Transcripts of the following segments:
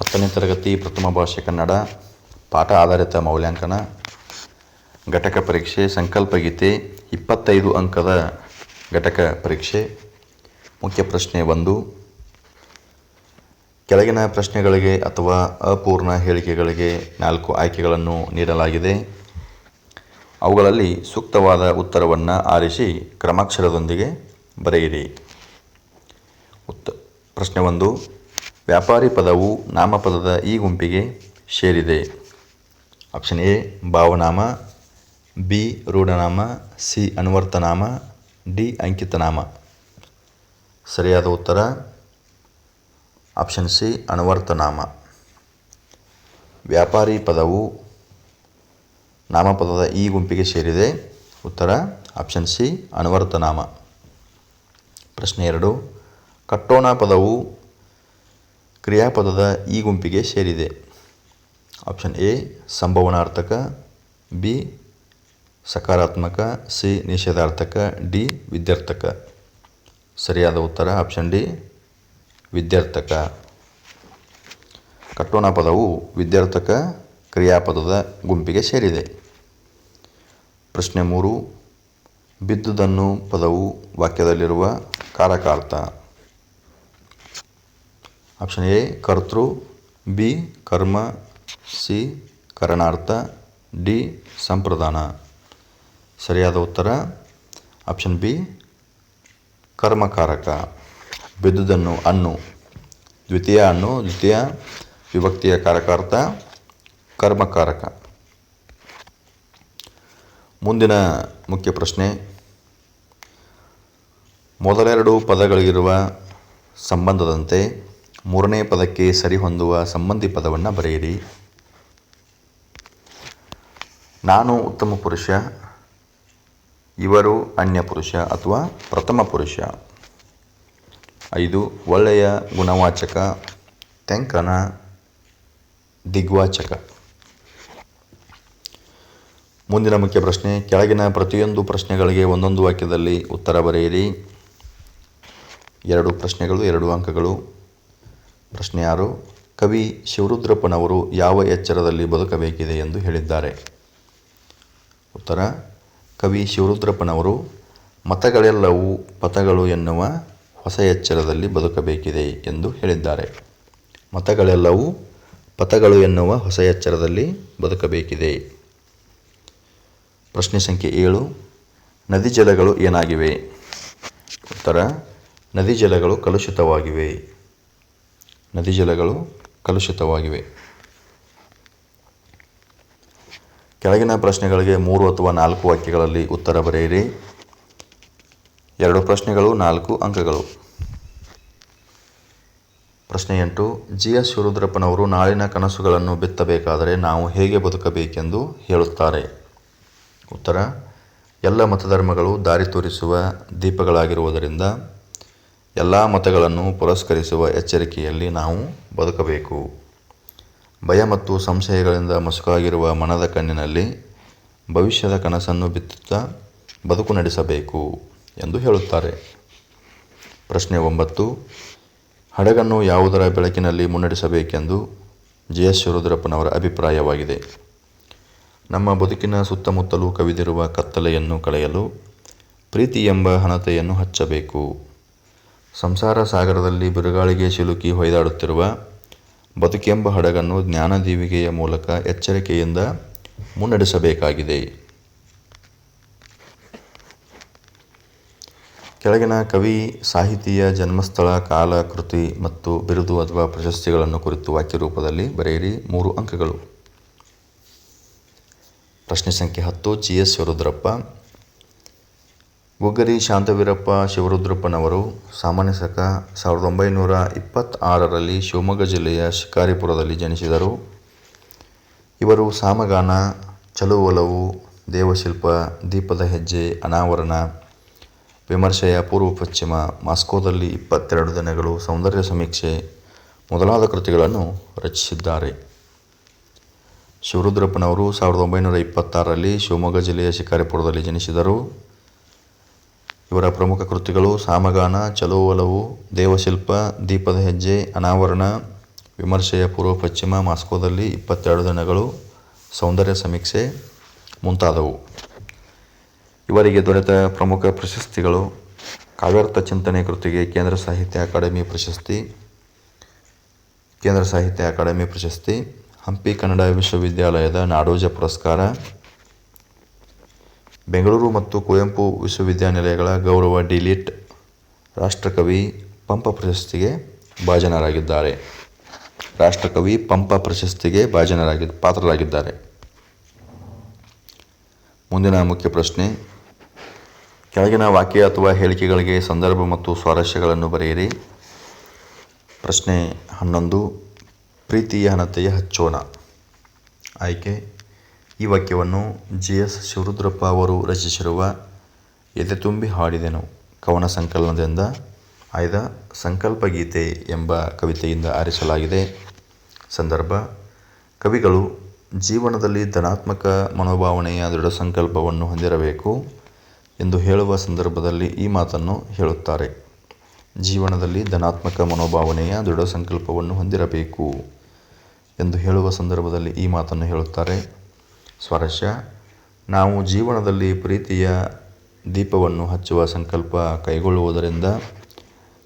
10ನೇ ತರಗತಿ ಪ್ರಥಮ ಭಾಷೆ ಕನ್ನಡ ಪಾಠ ಆಧಾರಿತ ಮೌಲ್ಯಾಂಕನ ಘಟಕ ಪರೀಕ್ಷೆ ಸಂಕಲ್ಪಗೀತೆ 25 ಅಂಕದ ಘಟಕ ಪರೀಕ್ಷೆ. ಮುಖ್ಯ ಪ್ರಶ್ನೆ 1. ಕೆಳಗಿನ ಪ್ರಶ್ನೆಗಳಿಗೆ ಅಥವಾ ಅಪೂರ್ಣ ಹೇಳಿಕೆಗಳಿಗೆ 4 ಆಯ್ಕೆಗಳನ್ನು ನೀಡಲಾಗಿದೆ. ಅವುಗಳಲ್ಲಿ ಸೂಕ್ತವಾದ ಉತ್ತರವನ್ನು ಆರಿಸಿ ಕ್ರಮಾಕ್ಷರದೊಂದಿಗೆ ಬರೆಯಿರಿ. ಪ್ರಶ್ನೆ 1. ವ್ಯಾಪಾರಿ ಪದವು ನಾಮಪದದ ಈ ಗುಂಪಿಗೆ ಸೇರಿದೆ. ಆಪ್ಷನ್ ಎ ಭಾವನಾಮ, ಬಿ ರೂಢನಾಮ, ಸಿ ಅನ್ವರ್ಥನಾಮ, ಡಿ ಅಂಕಿತನಾಮ. ಸರಿಯಾದ ಉತ್ತರ ಆಪ್ಷನ್ ಸಿ ಅನ್ವರ್ಥನಾಮ. ವ್ಯಾಪಾರಿ ಪದವು ನಾಮಪದದ ಈ ಗುಂಪಿಗೆ ಸೇರಿದೆ. ಉತ್ತರ ಆಪ್ಷನ್ ಸಿ ಅನ್ವರ್ಥನಾಮ. ಪ್ರಶ್ನೆ 2. ಕಟ್ಟೋಣ ಪದವು ಕ್ರಿಯಾಪದದ ಈ ಗುಂಪಿಗೆ ಸೇರಿದೆ. ಆಪ್ಷನ್ ಎ ಸಂಭವನಾರ್ಥಕ, ಬಿ ಸಕಾರಾತ್ಮಕ, ಸಿ ನಿಷೇಧಾರ್ಥಕ, ಡಿ ವಿದ್ಯಾರ್ಥಕ. ಸರಿಯಾದ ಉತ್ತರ ಆಪ್ಷನ್ ಡಿ ವಿದ್ಯಾರ್ಥಕ. ಕಟ್ಟೋಣ ಪದವು ವಿದ್ಯಾರ್ಥಕ ಕ್ರಿಯಾಪದದ ಗುಂಪಿಗೆ ಸೇರಿದೆ. ಪ್ರಶ್ನೆ 3. ಬಿದ್ದುದನ್ನು ಪದವು ವಾಕ್ಯದಲ್ಲಿರುವ ಕಾರಕಾರ್ಥ. ಆಪ್ಷನ್ ಎ ಕರ್ತೃ, ಬಿ ಕರ್ಮ, ಸಿ ಕರಣಾರ್ಥ, ಡಿ ಸಂಪ್ರದಾನ. ಸರಿಯಾದ ಉತ್ತರ ಆಪ್ಷನ್ ಬಿ ಕರ್ಮಕಾರಕ. ಬಿದ್ದುದನ್ನು ಅನ್ನು ದ್ವಿತೀಯ ವಿಭಕ್ತಿಯ ಕಾರಕಾರ್ಥ ಕರ್ಮಕಾರಕ. ಮುಂದಿನ ಮುಖ್ಯ ಪ್ರಶ್ನೆ. ಮೊದಲೆರಡು ಪದಗಳಿಗಿರುವ ಸಂಬಂಧದಂತೆ ಮೂರನೇ ಪದಕ್ಕೆ ಸರಿಹೊಂದುವ ಸಂಬಂಧಿ ಪದವನ್ನು ಬರೆಯಿರಿ. ನಾನು ಉತ್ತಮ ಪುರುಷ, ಇವರು ಅನ್ಯ ಪುರುಷ ಅಥವಾ ಪ್ರಥಮ ಪುರುಷ. 5. ಒಳ್ಳೆಯ ಗುಣವಾಚಕ, ತೆಂಕನ ದಿಗ್ವಾಚಕ. ಮುಂದಿನ ಮುಖ್ಯ ಪ್ರಶ್ನೆ. ಕೆಳಗಿನ ಪ್ರತಿಯೊಂದು ಪ್ರಶ್ನೆಗಳಿಗೆ ಒಂದೊಂದು ವಾಕ್ಯದಲ್ಲಿ ಉತ್ತರ ಬರೆಯಿರಿ. 2 ಪ್ರಶ್ನೆಗಳು 2 ಅಂಕಗಳು. ಪ್ರಶ್ನೆ 6. ಕವಿ ಶಿವರುದ್ರಪ್ಪನವರು ಯಾವ ಎಚ್ಚರದಲ್ಲಿ ಬದುಕಬೇಕಿದೆ ಎಂದು ಹೇಳಿದ್ದಾರೆ? ಉತ್ತರ ಕವಿ ಶಿವರುದ್ರಪ್ಪನವರು ಮತಗಳೆಲ್ಲವೂ ಪಥಗಳು ಎನ್ನುವ ಹೊಸ ಎಚ್ಚರದಲ್ಲಿ ಬದುಕಬೇಕಿದೆ ಎಂದು ಹೇಳಿದ್ದಾರೆ. ಮತಗಳೆಲ್ಲವೂ ಪಥಗಳು ಎನ್ನುವ ಹೊಸ ಎಚ್ಚರದಲ್ಲಿ ಬದುಕಬೇಕಿದೆ. ಪ್ರಶ್ನೆ ಸಂಖ್ಯೆ 7. ನದಿ ಜಲಗಳು ಏನಾಗಿವೆ? ಉತ್ತರ ನದಿ ಜಲಗಳು ಕಲುಷಿತವಾಗಿವೆ. ನದಿ ಜಲಗಳು ಕಲುಷಿತವಾಗಿವೆ. ಕೆಳಗಿನ ಪ್ರಶ್ನೆಗಳಿಗೆ 3 ಅಥವಾ 4 ವಾಕ್ಯಗಳಲ್ಲಿ ಉತ್ತರ ಬರೆಯಿರಿ. 2 ಪ್ರಶ್ನೆಗಳು 4 ಅಂಕಗಳು. ಪ್ರಶ್ನೆ 8. ಜಿ ಎಸ್ ಶಿವರುದ್ರಪ್ಪನವರು ನಾಳಿನ ಕನಸುಗಳನ್ನು ಬಿತ್ತಬೇಕಾದರೆ ನಾವು ಹೇಗೆ ಬದುಕಬೇಕೆಂದು ಹೇಳುತ್ತಾರೆ? ಉತ್ತರ ಎಲ್ಲ ಮತಧರ್ಮಗಳು ದಾರಿ ತೋರಿಸುವ ದೀಪಗಳಾಗಿರುವುದರಿಂದ ಎಲ್ಲ ಮತಗಳನ್ನು ಪುರಸ್ಕರಿಸುವ ಎಚ್ಚರಿಕೆಯಲ್ಲಿ ನಾವು ಬದುಕಬೇಕು. ಭಯ ಮತ್ತು ಸಂಶಯಗಳಿಂದ ಮಸುಕಾಗಿರುವ ಮನದ ಕಣ್ಣಿನಲ್ಲಿ ಭವಿಷ್ಯದ ಕನಸನ್ನು ಬಿತ್ತುತ್ತಾ ಬದುಕು ನಡೆಸಬೇಕು ಎಂದು ಹೇಳುತ್ತಾರೆ. ಪ್ರಶ್ನೆ 9. ಹಡಗನ್ನು ಯಾವುದರ ಬೆಳಕಿನಲ್ಲಿ ಮುನ್ನಡೆಸಬೇಕೆಂದು ಜಿ ಎಸ್ ಶಿವರುದ್ರಪ್ಪನವರ ಅಭಿಪ್ರಾಯವಾಗಿದೆ? ನಮ್ಮ ಬದುಕಿನ ಸುತ್ತಮುತ್ತಲೂ ಕವಿದಿರುವ ಕತ್ತಲೆಯನ್ನು ಕಳೆಯಲು ಪ್ರೀತಿ ಎಂಬ ಹಣತೆಯನ್ನು ಹಚ್ಚಬೇಕು. ಸಂಸಾರ ಸಾಗರದಲ್ಲಿ ಬಿರುಗಾಳಿಗೆ ಸಿಲುಕಿ ಹೊಯ್ದಾಡುತ್ತಿರುವ ಬದುಕೆಂಬ ಹಡಗನ್ನು ಜ್ಞಾನದೀವಿಗೆಯ ಮೂಲಕ ಎಚ್ಚರಿಕೆಯಿಂದ ಮುನ್ನಡೆಸಬೇಕಾಗಿದೆ. ಕೆಳಗಿನ ಕವಿ ಸಾಹಿತಿಯ ಜನ್ಮಸ್ಥಳ, ಕಾಲ, ಕೃತಿ ಮತ್ತು ಬಿರುದು ಅಥವಾ ಪ್ರಶಸ್ತಿಗಳನ್ನು ಕುರಿತು ವಾಕ್ಯ ರೂಪದಲ್ಲಿ ಬರೆಯಿರಿ. 3 ಅಂಕಗಳು. ಪ್ರಶ್ನೆ ಸಂಖ್ಯೆ 10. G S Shivarudrappa. ಗುಗ್ಗರಿ ಶಾಂತವೀರಪ್ಪ ಶಿವರುದ್ರಪ್ಪನವರು ಸಾಮಾನ್ಯ ಶಕ 1926ರಲ್ಲಿ ಶಿವಮೊಗ್ಗ ಜಿಲ್ಲೆಯ ಶಿಕಾರಿಪುರದಲ್ಲಿ ಜನಿಸಿದರು. ಇವರು ಸಾಮಗಾನ, ಚಲುವೊಲವು, ದೇವಶಿಲ್ಪ, ದೀಪದ ಹೆಜ್ಜೆ, ಅನಾವರಣ, ವಿಮರ್ಶೆಯ ಪೂರ್ವ ಪಶ್ಚಿಮ, ಮಾಸ್ಕೋದಲ್ಲಿ 22 ದಿನಗಳು, ಸೌಂದರ್ಯ ಸಮೀಕ್ಷೆ ಮೊದಲಾದ ಕೃತಿಗಳನ್ನು ರಚಿಸಿದ್ದಾರೆ. ಶಿವರುದ್ರಪ್ಪನವರು 1926ರಲ್ಲಿ ಶಿವಮೊಗ್ಗ ಜಿಲ್ಲೆಯ ಶಿಕಾರಿಪುರದಲ್ಲಿ ಜನಿಸಿದರು. ಇವರ ಪ್ರಮುಖ ಕೃತಿಗಳು ಸಾಮಗಾನ, ಚಲುವೊಲವು, ದೇವಶಿಲ್ಪ, ದೀಪದ ಹೆಜ್ಜೆ, ಅನಾವರಣ, ವಿಮರ್ಶೆಯ ಪೂರ್ವ ಪಶ್ಚಿಮ, ಮಾಸ್ಕೋದಲ್ಲಿ 22 ದಿನಗಳು, ಸೌಂದರ್ಯ ಸಮೀಕ್ಷೆ ಮುಂತಾದವು. ಇವರಿಗೆ ದೊರೆತ ಪ್ರಮುಖ ಪ್ರಶಸ್ತಿಗಳು: ಕಾವ್ಯಾರ್ಥ ಚಿಂತನೆ ಕೃತಿಗೆ ಕೇಂದ್ರ ಸಾಹಿತ್ಯ ಅಕಾಡೆಮಿ ಪ್ರಶಸ್ತಿ, ಹಂಪಿ ಕನ್ನಡ ವಿಶ್ವವಿದ್ಯಾಲಯದ ನಾಡೋಜ ಪುರಸ್ಕಾರ, ಬೆಂಗಳೂರು ಮತ್ತು ಕುವೆಂಪು ವಿಶ್ವವಿದ್ಯಾನಿಲಯಗಳ ಗೌರವ ಡಿ.ಲಿಟ್. ರಾಷ್ಟ್ರಕವಿ ಪಂಪ ಪ್ರಶಸ್ತಿಗೆ ಪಾತ್ರರಾಗಿದ್ದಾರೆ. ಮುಂದಿನ ಮುಖ್ಯ ಪ್ರಶ್ನೆ: ಕೆಳಗಿನ ವಾಕ್ಯ ಅಥವಾ ಹೇಳಿಕೆಗಳಿಗೆ ಸಂದರ್ಭ ಮತ್ತು ಸ್ವಾರಸ್ಯಗಳನ್ನು ಬರೆಯಿರಿ. ಪ್ರಶ್ನೆ 11. ಪ್ರೀತಿಯ ಹಣತೆಯ ಹಚ್ಚೋಣ. ಆಯ್ಕೆ: ಈ ವಾಕ್ಯವನ್ನು ಜಿ.ಎಸ್. ಶಿವರುದ್ರಪ್ಪ ಅವರು ರಚಿಸಿರುವ ಎದೆ ತುಂಬಿ ಹಾಡಿದೆನು ಕವನ ಸಂಕಲನದಿಂದ ಆಯ್ದ ಸಂಕಲ್ಪ ಗೀತೆ ಎಂಬ ಕವಿತೆಯಿಂದ ಆರಿಸಲಾಗಿದೆ. ಸಂದರ್ಭ: ಕವಿಗಳು ಜೀವನದಲ್ಲಿ ಧನಾತ್ಮಕ ಮನೋಭಾವನೆಯ ದೃಢ ಸಂಕಲ್ಪವನ್ನು ಹೊಂದಿರಬೇಕು ಎಂದು ಹೇಳುವ ಸಂದರ್ಭದಲ್ಲಿ ಈ ಮಾತನ್ನು ಹೇಳುತ್ತಾರೆ. ಜೀವನದಲ್ಲಿ ಧನಾತ್ಮಕ ಮನೋಭಾವನೆಯ ದೃಢ ಸಂಕಲ್ಪವನ್ನು ಹೊಂದಿರಬೇಕು ಎಂದು ಹೇಳುವ ಸಂದರ್ಭದಲ್ಲಿ ಈ ಮಾತನ್ನು ಹೇಳುತ್ತಾರೆ. ಸ್ವಾರಸ್ಯ: ನಾವು ಜೀವನದಲ್ಲಿ ಪ್ರೀತಿಯ ದೀಪವನ್ನು ಹಚ್ಚುವ ಸಂಕಲ್ಪ ಕೈಗೊಳ್ಳುವುದರಿಂದ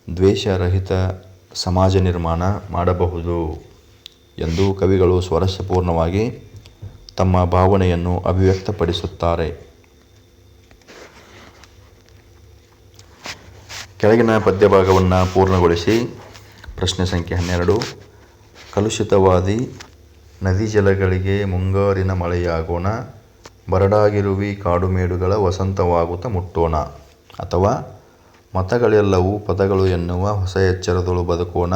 ದ್ವೇಷರಹಿತ ಸಮಾಜ ನಿರ್ಮಾಣ ಮಾಡಬಹುದು ಎಂದು ಕವಿಗಳು ಸ್ವಾರಸ್ಯಪೂರ್ಣವಾಗಿ ತಮ್ಮ ಭಾವನೆಯನ್ನು ಅಭಿವ್ಯಕ್ತಪಡಿಸುತ್ತಾರೆ. ಕೆಳಗಿನ ಪದ್ಯಭಾಗವನ್ನು ಪೂರ್ಣಗೊಳಿಸಿ. ಪ್ರಶ್ನೆ ಸಂಖ್ಯೆ 12. ಕಲುಷಿತವಾದಿ ನದಿ ಜಲಗಳಿಗೆ ಮುಂಗಾರಿನ ಮಳೆಯಾಗೋಣ, ಬರಡಾಗಿರುವಿ ಕಾಡುಮೇಡುಗಳ ವಸಂತವಾಗುತ್ತ ಮುಟ್ಟೋಣ. ಅಥವಾ ಮತಗಳೆಲ್ಲವೂ ಪದಗಳು ಎನ್ನುವ ಹೊಸ ಎಚ್ಚರದೊಳು ಬದುಕೋಣ,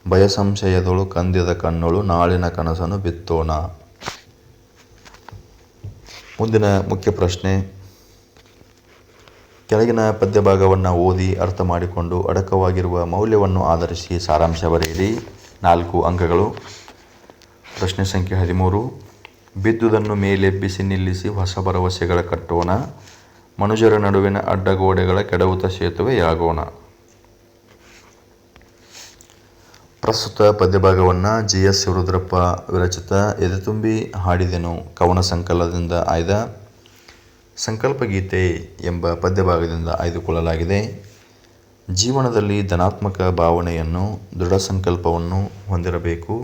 ಭಯಸಂಶಯದೊಳು ಕಂದಿದ ಕಣ್ಣೊಳು ನಾಳಿನ ಕನಸನ್ನು ಬಿತ್ತೋಣ. ಮುಂದಿನ ಮುಖ್ಯ ಪ್ರಶ್ನೆ: ಕೆಳಗಿನ ಪದ್ಯಭಾಗವನ್ನು ಓದಿ ಅರ್ಥ ಮಾಡಿಕೊಂಡು ಅಡಕವಾಗಿರುವ ಮೌಲ್ಯವನ್ನು ಆಧರಿಸಿ ಸಾರಾಂಶ ಬರೆಯಿರಿ. 4 ಅಂಕಗಳು. ಪ್ರಶ್ನೆ ಸಂಖ್ಯೆ 13. ಬಿದ್ದುದನ್ನು ಮೇಲೆಬ್ಬಿಸಿ ನಿಲ್ಲಿಸಿ ಹೊಸ ಭರವಸೆಗಳ ಕಟ್ಟೋಣ, ಮನುಜರ ನಡುವಿನ ಅಡ್ಡಗೋಡೆಗಳ ಕೆಡವುತ ಸೇತುವೆಯಾಗೋಣ. ಪ್ರಸ್ತುತ ಪದ್ಯಭಾಗವನ್ನು ಜಿ.ಎಸ್. ಶಿವರುದ್ರಪ್ಪ ವಿರಚಿತ ಎದೆ ತುಂಬಿ ಹಾಡಿದೆನು ಕವನ ಸಂಕಲನದಿಂದ ಆಯ್ದ ಸಂಕಲ್ಪ ಗೀತೆ ಎಂಬ ಪದ್ಯಭಾಗದಿಂದ ಆಯ್ದುಕೊಳ್ಳಲಾಗಿದೆ. ಜೀವನದಲ್ಲಿ ಧನಾತ್ಮಕ ಭಾವನೆಯನ್ನು, ದೃಢ ಸಂಕಲ್ಪವನ್ನು ಹೊಂದಿರಬೇಕು.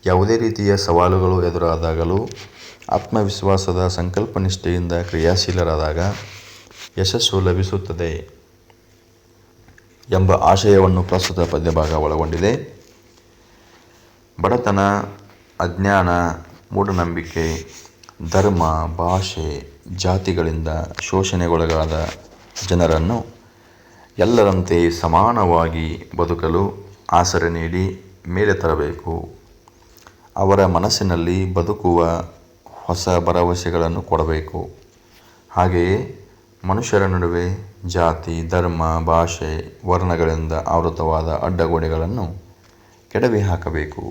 ಯಾವುದೇ ರೀತಿಯ ಸವಾಲುಗಳು ಎದುರಾದಾಗಲೂ ಆತ್ಮವಿಶ್ವಾಸದ ಸಂಕಲ್ಪನಿಷ್ಠೆಯಿಂದ ಕ್ರಿಯಾಶೀಲರಾದಾಗ ಯಶಸ್ಸು ಲಭಿಸುತ್ತದೆ ಎಂಬ ಆಶಯವನ್ನು ಪ್ರಸ್ತುತ ಪದ್ಯಭಾಗ ಒಳಗೊಂಡಿದೆ. ಬಡತನ, ಅಜ್ಞಾನ, ಮೂಢನಂಬಿಕೆ, ಧರ್ಮ, ಭಾಷೆ, ಜಾತಿಗಳಿಂದ ಶೋಷಣೆಗೊಳಗಾದ ಜನರನ್ನು ಎಲ್ಲರಂತೆ ಸಮಾನವಾಗಿ ಬದುಕಲು ಆಸರೆ ನೀಡಿ ಮೇಲೆ ತರಬೇಕು. ಅವರ ಮನಸ್ಸಿನಲ್ಲಿ ಬದುಕುವ ಹೊಸ ಭರವಸೆಗಳನ್ನು ಕೊಡಬೇಕು. ಹಾಗೆಯೇ ಮನುಷ್ಯರ ನಡುವೆ ಜಾತಿ, ಧರ್ಮ, ಭಾಷೆ, ವರ್ಣಗಳಿಂದ ಆವೃತವಾದ ಅಡ್ಡಗೋಡೆಗಳನ್ನು ಕೆಡವಿ ಹಾಕಬೇಕು.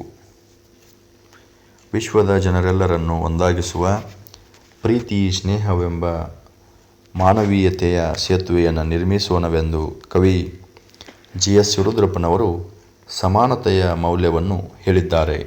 ವಿಶ್ವದ ಜನರೆಲ್ಲರನ್ನು ಒಂದಾಗಿಸುವ ಪ್ರೀತಿ, ಸ್ನೇಹವೆಂಬ ಮಾನವೀಯತೆಯ ಸೇತುವೆಯನ್ನು ನಿರ್ಮಿಸೋಣವೆಂದು ಕವಿ ಜಿ.ಎಸ್. ಶಿವರುದ್ರಪ್ಪನವರು ಸಮಾನತೆಯ ಮೌಲ್ಯವನ್ನು ಹೇಳಿದ್ದಾರೆ.